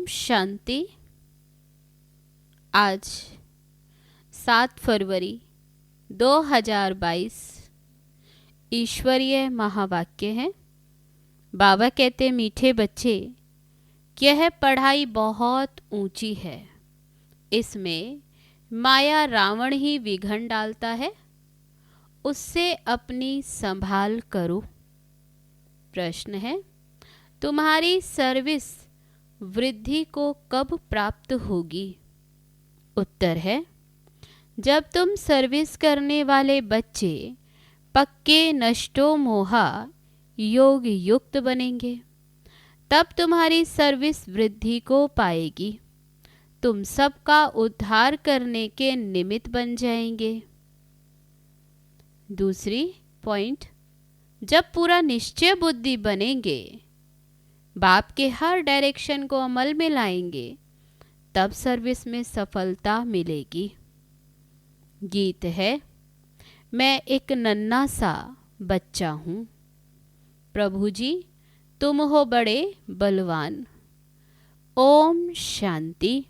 शांति। आज 7 फरवरी 2022 ईश्वरीय महावाक्य है। बाबा कहते, मीठे बच्चे, यह पढ़ाई बहुत ऊंची है, इसमें माया रावण ही विघन डालता है, उससे अपनी संभाल करो। प्रश्न है, तुम्हारी सर्विस वृद्धि को कब प्राप्त होगी? उत्तर है, जब तुम सर्विस करने वाले बच्चे पक्के नष्टो मोहा योग युक्त बनेंगे, तब तुम्हारी सर्विस वृद्धि को पाएगी। तुम सबका उद्धार करने के निमित्त बन जाएंगे। दूसरी पॉइंट, जब पूरा निश्चय बुद्धि बनेंगे, बाप के हर डायरेक्शन को अमल में लाएंगे, तब सर्विस में सफलता मिलेगी। गीत है, मैं एक नन्हा सा बच्चा हूँ, प्रभु जी तुम हो बड़े बलवान। ओम शांति।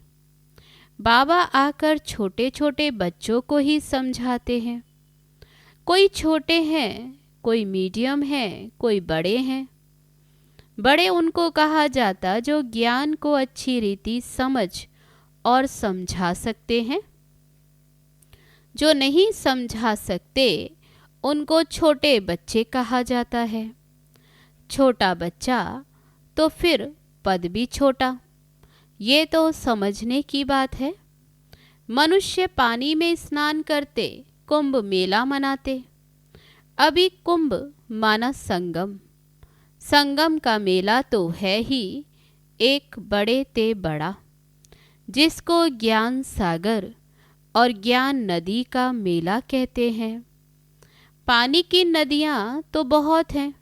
बाबा आकर छोटे छोटे बच्चों को ही समझाते हैं। कोई छोटे हैं, कोई मीडियम हैं, कोई बड़े हैं। बड़े उनको कहा जाता जो ज्ञान को अच्छी रीति समझ और समझा सकते हैं। जो नहीं समझा सकते उनको छोटे बच्चे कहा जाता है। छोटा बच्चा तो फिर पद भी छोटा। ये तो समझने की बात है। मनुष्य पानी में स्नान करते, कुंभ मेला मनाते। अभी कुंभ माना संगम। संगम का मेला तो है ही एक बड़े ते बड़ा, जिसको ज्ञान सागर और ज्ञान नदी का मेला कहते हैं। पानी की नदियाँ तो बहुत हैं,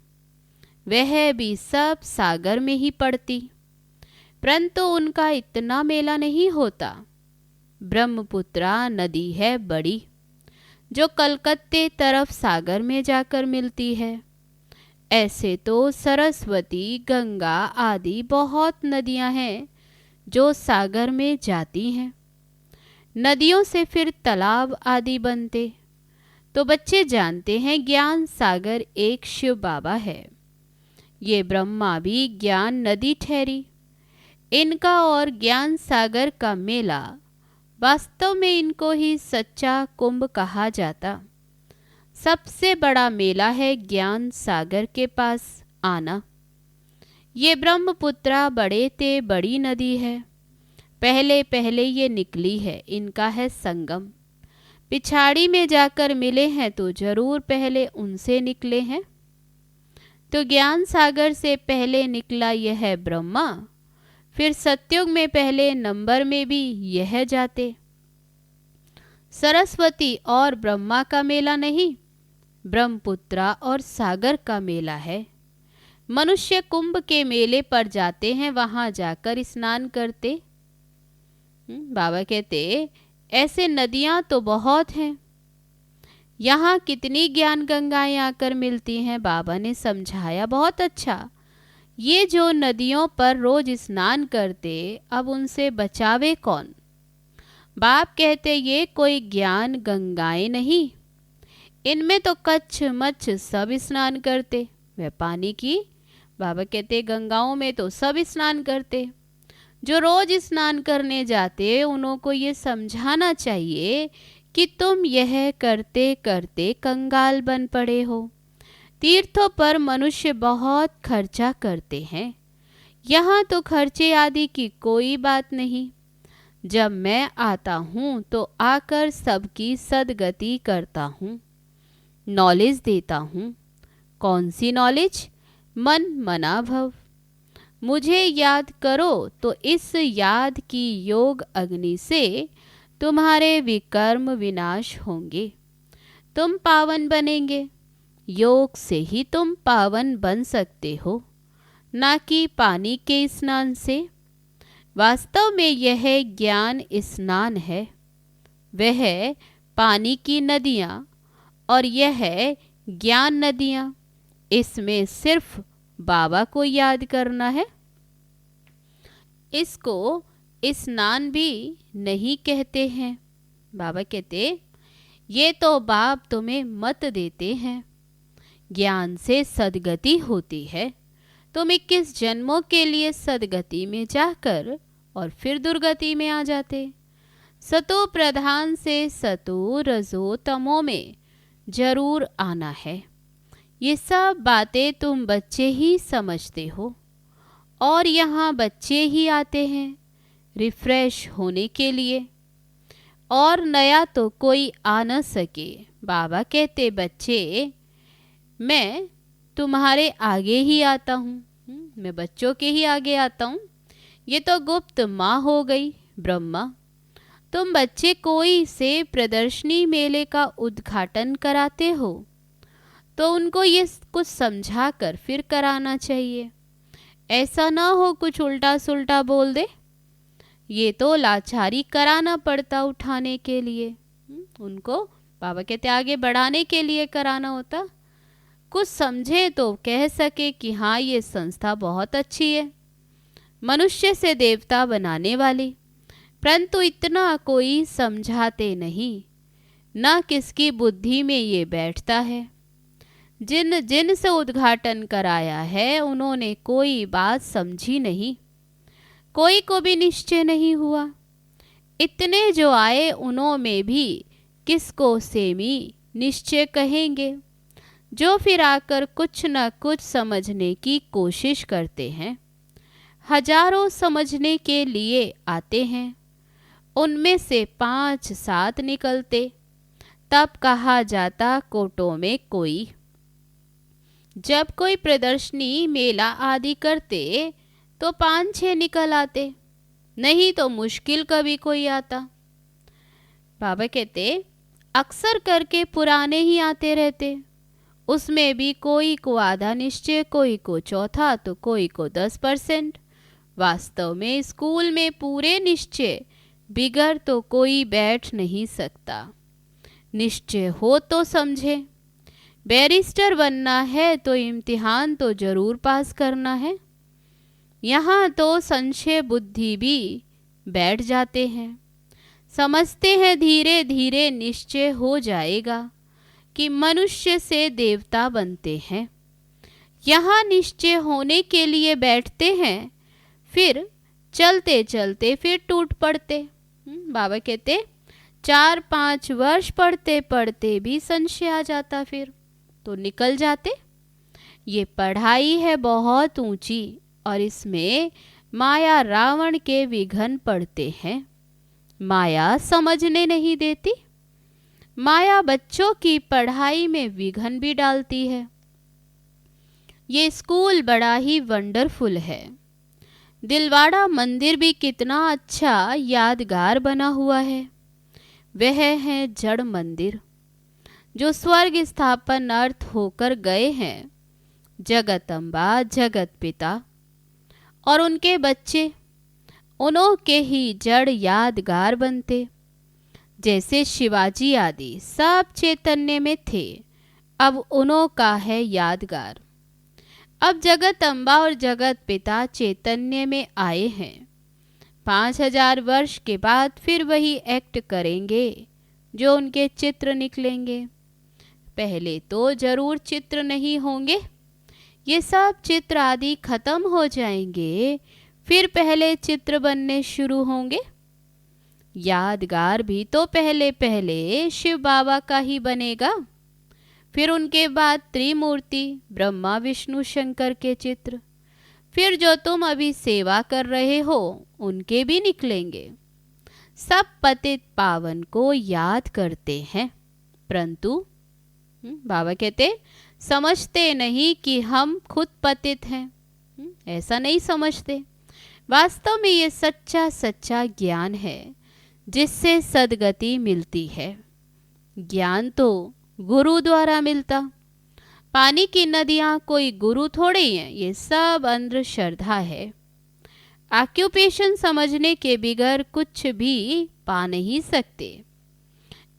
वह भी सब सागर में ही पड़ती, परंतु उनका इतना मेला नहीं होता। ब्रह्मपुत्रा नदी है बड़ी, जो कलकत्ते तरफ सागर में जाकर मिलती है। ऐसे तो सरस्वती, गंगा आदि बहुत नदियां हैं जो सागर में जाती हैं। नदियों से फिर तालाब आदि बनते। तो बच्चे जानते हैं ज्ञान सागर एक शिव बाबा है। ये ब्रह्मा भी ज्ञान नदी ठहरी। इनका और ज्ञान सागर का मेला, वास्तव में इनको ही सच्चा कुंभ कहा जाता। सबसे बड़ा मेला है ज्ञान सागर के पास आना। ये ब्रह्मपुत्रा बड़े ते बड़ी नदी है। पहले पहले ये निकली है, इनका है संगम। पिछाड़ी में जाकर मिले हैं तो जरूर पहले उनसे निकले हैं। तो ज्ञान सागर से पहले निकला यह है ब्रह्मा, फिर सतयुग में पहले नंबर में भी यह जाते। सरस्वती और ब्रह्मा का मेला नहीं, ब्रह्मपुत्रा और सागर का मेला है। मनुष्य कुंभ के मेले पर जाते हैं, वहां जाकर स्नान करते। बाबा कहते, ऐसे नदियां तो बहुत हैं। यहाँ कितनी ज्ञान गंगाएं आकर मिलती हैं। बाबा ने समझाया बहुत अच्छा। ये जो नदियों पर रोज स्नान करते, अब उनसे बचावे कौन? बाप कहते, ये कोई ज्ञान गंगाएं नहीं, इनमें तो कच्छ मच्छ सब स्नान करते। वह पानी की, बाबा कहते, गंगाओं में तो सब स्नान करते। जो रोज स्नान करने जाते, उन्हों को ये समझाना चाहिए कि तुम यह करते करते कंगाल बन पड़े हो। तीर्थों पर मनुष्य बहुत खर्चा करते हैं, यहाँ तो खर्चे आदि की कोई बात नहीं। जब मैं आता हूँ तो आकर सबकी सदगति करता हूँ, नॉलेज देता हूँ। कौन सी नॉलेज? मन मना भव। मुझे याद करो तो इस याद की योग अग्नि से तुम्हारे विकर्म विनाश होंगे, तुम पावन बनेंगे। योग से ही तुम पावन बन सकते हो, ना कि पानी के स्नान से। वास्तव में यह ज्ञान स्नान है, वह पानी की नदियाँ और यह ज्ञान नदियाँ। इसमें सिर्फ बाबा को याद करना है। इसको स्नान भी नहीं कहते हैं। बाबा कहते, ये तो बाप तुम्हें मत देते हैं। ज्ञान से सद्गति होती है। तुम 21 जन्मों के लिए सद्गति में जाकर और फिर दुर्गति में आ जाते। सतो प्रधान से सतो रजो तमो में जरूर आना है। ये सब बातें तुम बच्चे ही समझते हो और यहाँ बच्चे ही आते हैं रिफ्रेश होने के लिए, और नया तो कोई आ न सके। बाबा कहते, बच्चे मैं तुम्हारे आगे ही आता हूँ, मैं बच्चों के ही आगे आता हूँ। ये तो गुप्त माँ हो गई ब्रह्मा। तुम बच्चे कोई से प्रदर्शनी मेले का उद्घाटन कराते हो तो उनको ये कुछ समझा कर फिर कराना चाहिए। ऐसा ना हो कुछ उल्टा सुल्टा बोल दे। ये तो लाचारी कराना पड़ता उठाने के लिए। उनको बाबा कहते आगे बढ़ाने के लिए कराना होता। कुछ समझे तो कह सके कि हाँ, ये संस्था बहुत अच्छी है, मनुष्य से देवता बनाने वाली। परंतु इतना कोई समझाते नहीं, ना किसकी बुद्धि में ये बैठता है। जिन जिन से उद्घाटन कराया है उन्होंने कोई बात समझी नहीं, कोई को भी निश्चय नहीं हुआ। इतने जो आए उन्होंने भी किसको सेमी निश्चय कहेंगे, जो फिर आकर कुछ न कुछ समझने की कोशिश करते हैं। हजारों समझने के लिए आते हैं, उनमें से 5-7 निकलते, तब कहा जाता कोटों में कोई। जब कोई प्रदर्शनी मेला आदि करते तो 5-6 निकल आते, नहीं तो मुश्किल कभी कोई आता। बाबा कहते अक्सर करके पुराने ही आते रहते, उसमें भी कोई को आधा निश्चय, कोई को चौथा, तो कोई को 10%। वास्तव में स्कूल में पूरे निश्चय बिगर तो कोई बैठ नहीं सकता। निश्चय हो तो समझे। बैरिस्टर बनना है तो इम्तिहान तो जरूर पास करना है। यहाँ तो संशय बुद्धि भी बैठ जाते हैं, समझते हैं धीरे धीरे निश्चय हो जाएगा कि मनुष्य से देवता बनते हैं। यहाँ निश्चय होने के लिए बैठते हैं, फिर चलते चलते फिर टूट पड़ते। बाबा कहते 4-5 वर्ष पढ़ते पढ़ते भी संशय आ जाता, फिर तो निकल जाते। ये पढ़ाई है बहुत ऊंची और इसमें माया रावण के विघन पड़ते हैं। माया समझने नहीं देती। माया बच्चों की पढ़ाई में विघन भी डालती है। ये स्कूल बड़ा ही वंडरफुल है। दिलवाड़ा मंदिर भी कितना अच्छा यादगार बना हुआ है। वह है जड़ मंदिर जो स्वर्ग स्थापन अर्थ होकर गए हैं जगदम्बा जगत पिता और उनके बच्चे, उन्हों के ही जड़ यादगार बनते। जैसे शिवाजी आदि सब चैतन्य में थे, अब उन्हों का है यादगार। अब जगत अम्बा और जगत पिता चैतन्य में आए हैं। 5000 वर्ष के बाद फिर वही एक्ट करेंगे जो उनके चित्र निकलेंगे। पहले तो जरूर चित्र नहीं होंगे, ये सब चित्र आदि खत्म हो जाएंगे, फिर पहले चित्र बनने शुरू होंगे। यादगार भी तो पहले पहले शिव बाबा का ही बनेगा, फिर उनके बाद त्रिमूर्ति ब्रह्मा विष्णु शंकर के चित्र, फिर जो तुम अभी सेवा कर रहे हो उनके भी निकलेंगे। सब पतित पावन को याद करते हैं, परंतु बाबा कहते समझते नहीं कि हम खुद पतित हैं। ऐसा नहीं समझते। वास्तव में ये सच्चा सच्चा ज्ञान है जिससे सद्गति मिलती है। ज्ञान तो गुरु द्वारा मिलता। पानी की नदियाँ कोई गुरु थोड़े ही हैं, ये सब अंधश्रद्धा है। ऑक्यूपेशन समझने के बिगर कुछ भी पा नहीं सकते।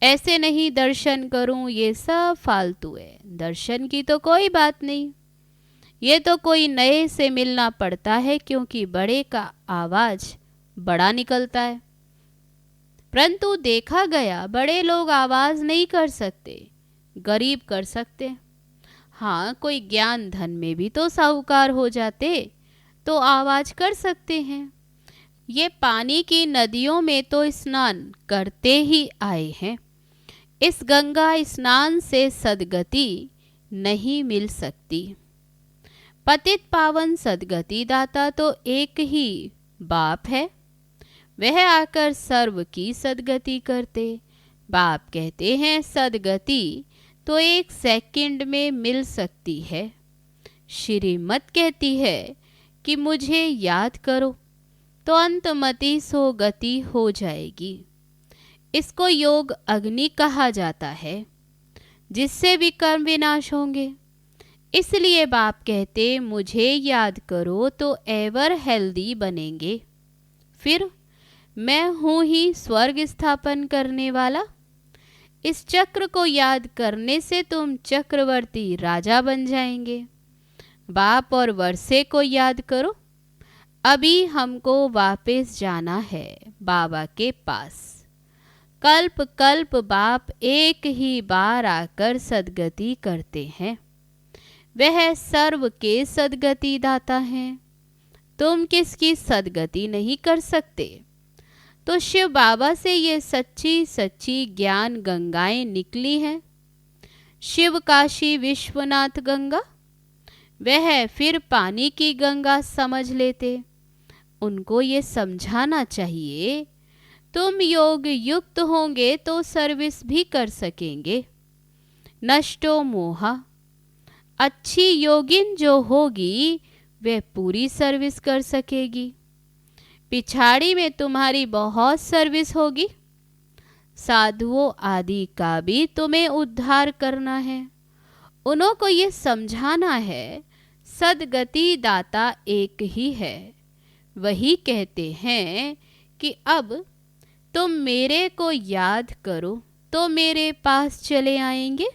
ऐसे नहीं दर्शन करूं, ये सब फालतू है। दर्शन की तो कोई बात नहीं। ये तो कोई नए से मिलना पड़ता है, क्योंकि बड़े का आवाज बड़ा निकलता है। परंतु देखा गया बड़े लोग आवाज नहीं कर सकते, गरीब कर सकते। हाँ, कोई ज्ञान धन में भी तो साहूकार हो जाते तो आवाज कर सकते हैं। ये पानी की नदियों में तो स्नान करते ही आए हैं। इस गंगा स्नान से सद्गति नहीं मिल सकती। पतित पावन सद्गति दाता तो एक ही बाप है, वह आकर सर्व की सद्गति करते। बाप कहते हैं सद्गति तो 1 सेकंड में मिल सकती है। श्रीमत कहती है कि मुझे याद करो तो अंतमति सो गति हो जाएगी। इसको योग अग्नि कहा जाता है, जिससे भी कर्म विनाश होंगे। इसलिए बाप कहते मुझे याद करो तो एवर हेल्दी बनेंगे। फिर मैं हूँ ही स्वर्ग स्थापन करने वाला। इस चक्र को याद करने से तुम चक्रवर्ती राजा बन जाएंगे। बाप और वर्षे को याद करो। अभी हमको वापस जाना है बाबा के पास। कल्प कल्प बाप एक ही बार आकर सद्गति करते हैं। वह सर्व के सद्गति दाता हैं। तुम किसकी सद्गति नहीं कर सकते? तो शिव बाबा से ये सच्ची सच्ची ज्ञान गंगाएं निकली हैं। शिव काशी विश्वनाथ गंगा, वह फिर पानी की गंगा समझ लेते। उनको ये समझाना चाहिए तुम योग युक्त होंगे तो सर्विस भी कर सकेंगे। नष्टो मोहा, अच्छी योगिन जो होगी वह पूरी सर्विस कर सकेगी। पिछाड़ी में तुम्हारी बहुत सर्विस होगी। साधुओं आदि का भी तुम्हें उद्धार करना है। उन्हों को ये समझाना है सद्गति दाता एक ही है। वही कहते हैं कि अब तुम मेरे को याद करो तो मेरे पास चले आएंगे।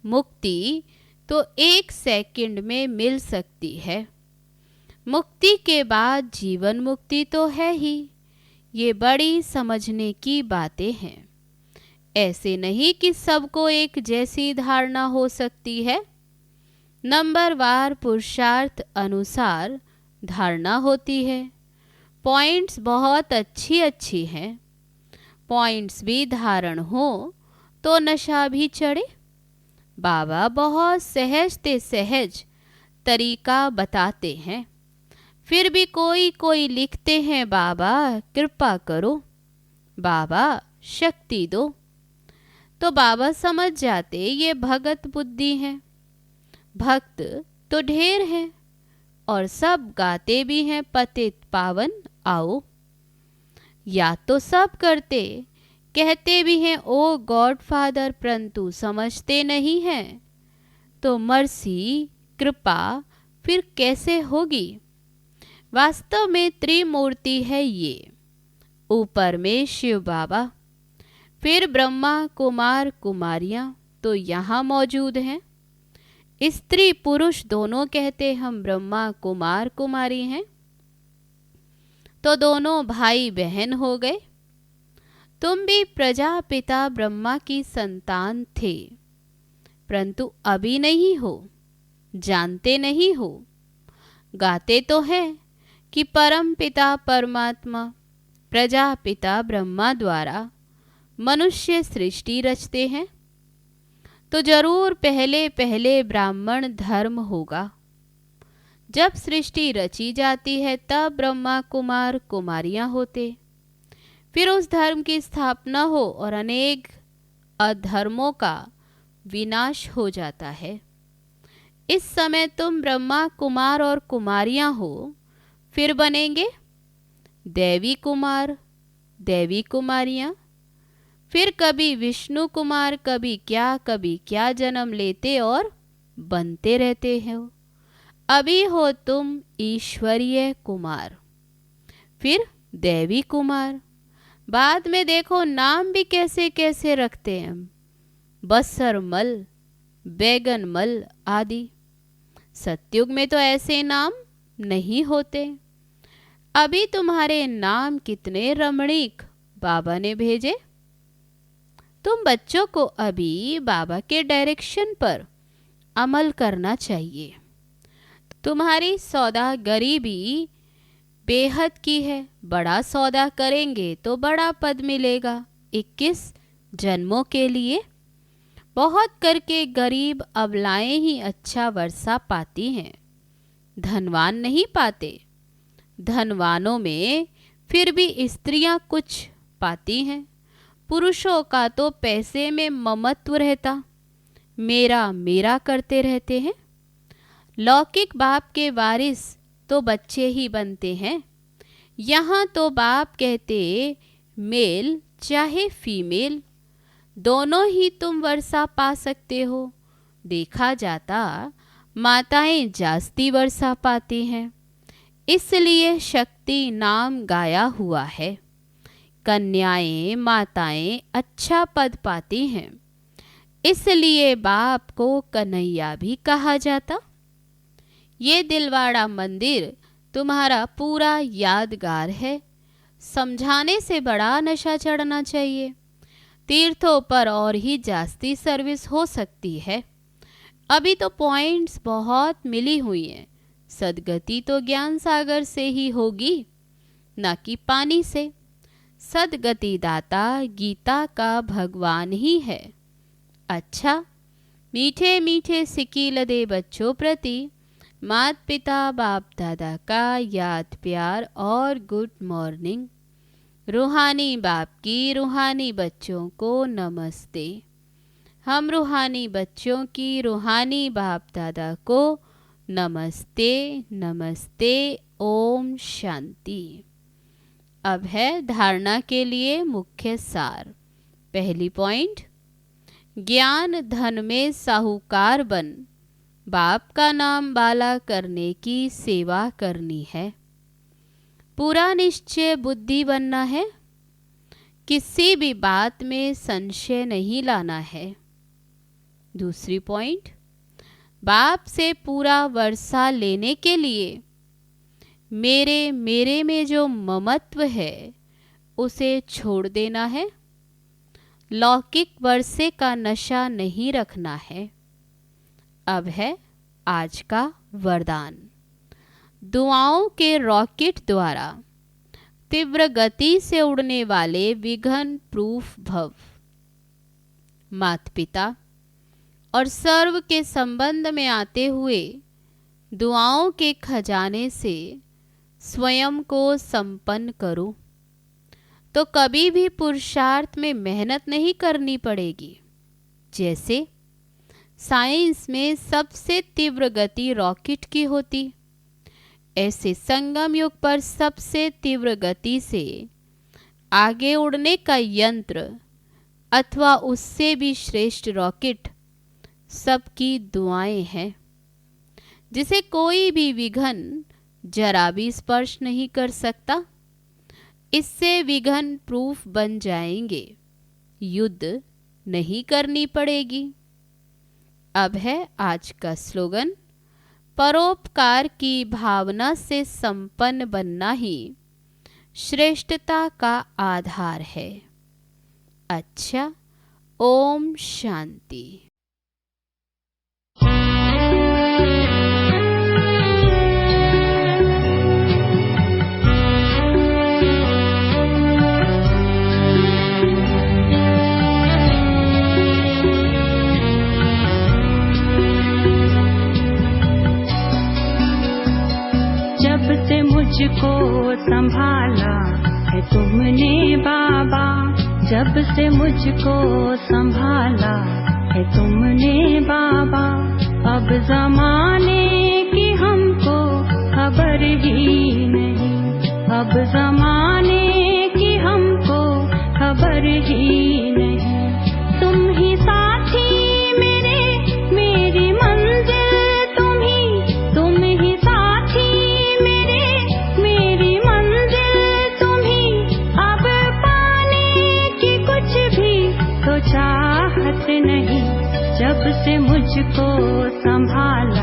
मुक्ति तो 1 सेकंड में मिल सकती है। मुक्ति के बाद जीवन मुक्ति तो है ही। ये बड़ी समझने की बातें हैं। ऐसे नहीं कि सबको एक जैसी धारणा हो सकती है। नंबरवार पुरुषार्थ अनुसार धारणा होती है। पॉइंट्स बहुत अच्छी अच्छी हैं। पॉइंट्स भी धारण हो तो नशा भी चढ़े। बाबा बहुत सहज ते सहज तरीका बताते हैं। फिर भी कोई कोई लिखते हैं बाबा कृपा करो, बाबा शक्ति दो। तो बाबा समझ जाते ये भगत बुद्धि है। भक्त तो ढेर हैं और सब गाते भी हैं पतित पावन आओ। या तो सब करते, कहते भी हैं ओ गॉड फादर, परंतु समझते नहीं हैं। तो मर्सी कृपा फिर कैसे होगी? वास्तव में त्रिमूर्ति है ये। ऊपर में शिव बाबा, फिर ब्रह्मा कुमार कुमारियाँ तो यहाँ मौजूद हैं। स्त्री पुरुष दोनों कहते हम ब्रह्मा कुमार कुमारी हैं। तो दोनों भाई बहन हो गए। तुम भी प्रजापिता ब्रह्मा की संतान थे, परंतु अभी नहीं हो, जानते नहीं हो। गाते तो हैं कि परम पिता परमात्मा प्रजापिता ब्रह्मा द्वारा मनुष्य सृष्टि रचते हैं। तो जरूर पहले पहले ब्राह्मण धर्म होगा। जब सृष्टि रची जाती है तब ब्रह्मा कुमार कुमारियां होते। फिर उस धर्म की स्थापना हो और अनेक अधर्मों का विनाश हो जाता है। इस समय तुम ब्रह्मा कुमार और कुमारियां हो। फिर बनेंगे देवी कुमार देवी कुमारियां। फिर कभी विष्णु कुमार, कभी क्या जन्म लेते और बनते रहते हो। अभी हो तुम ईश्वरीय कुमार, फिर देवी कुमार। बाद में देखो नाम भी कैसे कैसे रखते हैं, बसरमल, बैगनमल आदि। सतयुग में तो ऐसे नाम नहीं होते। अभी तुम्हारे नाम कितने रमणीक बाबा ने भेजे। तुम बच्चों को अभी बाबा के डायरेक्शन पर अमल करना चाहिए। तुम्हारी सौदागरी भी बेहद की है। बड़ा सौदा करेंगे तो बड़ा पद मिलेगा 21 जन्मों के लिए। बहुत करके गरीब अबलाएं ही अच्छा वर्षा पाती हैं, धनवान नहीं पाते। धनवानों में फिर भी स्त्रियां कुछ पाती हैं। पुरुषों का तो पैसे में ममत्व रहता, मेरा मेरा करते रहते हैं। लौकिक बाप के वारिस तो बच्चे ही बनते हैं। यहाँ तो बाप कहते मेल चाहे फीमेल दोनों ही तुम वर्षा पा सकते हो। देखा जाता माताएं जास्ती वर्षा पाती हैं, इसलिए शक्ति नाम गाया हुआ है। कन्याएं माताएं अच्छा पद पाती हैं, इसलिए बाप को कन्हैया भी कहा जाता। ये दिलवाड़ा मंदिर तुम्हारा पूरा यादगार है। समझाने से बड़ा नशा चढ़ना चाहिए। तीर्थों पर और ही जास्ती सर्विस हो सकती है। अभी तो पॉइंट्स बहुत मिली हुई हैं। सदगति तो ज्ञान सागर से ही होगी, ना कि पानी से। सदगति दाता गीता का भगवान ही है। अच्छा, मीठे मीठे सिकील दे बच्चों प्रति माता पिता बाप दादा का याद प्यार और गुड मॉर्निंग। रूहानी बाप की रूहानी बच्चों को नमस्ते। हम रूहानी बच्चों की रूहानी बाप दादा को नमस्ते नमस्ते। ओम शांति। अब है धारणा के लिए मुख्य सार। पहली पॉइंट, ज्ञान धन में साहूकार बन बाप का नाम बाला करने की सेवा करनी है। पूरा निश्चय बुद्धि बनना है। किसी भी बात में संशय नहीं लाना है। दूसरी पॉइंट, बाप से पूरा वर्षा लेने के लिए मेरे मेरे में जो ममत्व है उसे छोड़ देना है। लौकिक वर्षे का नशा नहीं रखना है। अब है आज का वरदान। दुआओं के रॉकेट द्वारा तीव्र गति से उड़ने वाले विघ्न प्रूफ भव। माता पिता और सर्व के संबंध में आते हुए दुआओं के खजाने से स्वयं को संपन्न करो, तो कभी भी पुरुषार्थ में मेहनत नहीं करनी पड़ेगी। जैसे साइंस में सबसे तीव्र गति रॉकेट की होती, ऐसे संगम युग पर सबसे तीव्र गति से आगे उड़ने का यंत्र अथवा उससे भी श्रेष्ठ रॉकेट सबकी दुआएं हैं, जिसे कोई भी विघ्न जरा भी स्पर्श नहीं कर सकता। इससे विघ्न प्रूफ बन जाएंगे, युद्ध नहीं करनी पड़ेगी। अब है आज का स्लोगन। परोपकार की भावना से संपन्न बनना ही श्रेष्ठता का आधार है। अच्छा, ओम शांति। से मुझको संभाला है तुमने बाबा, जब से मुझको संभाला है तुमने बाबा। अब जमाने की हमको खबर ही नहीं, अब जमाने की हमको खबर ही नहीं। तुम ही साथी मेरे, मेरी मंजिल तुम ही साथी मेरे, मेरी मंजिल तुम ही। अब पाने की कुछ भी तो चाहत नहीं, जब से मुझको संभाला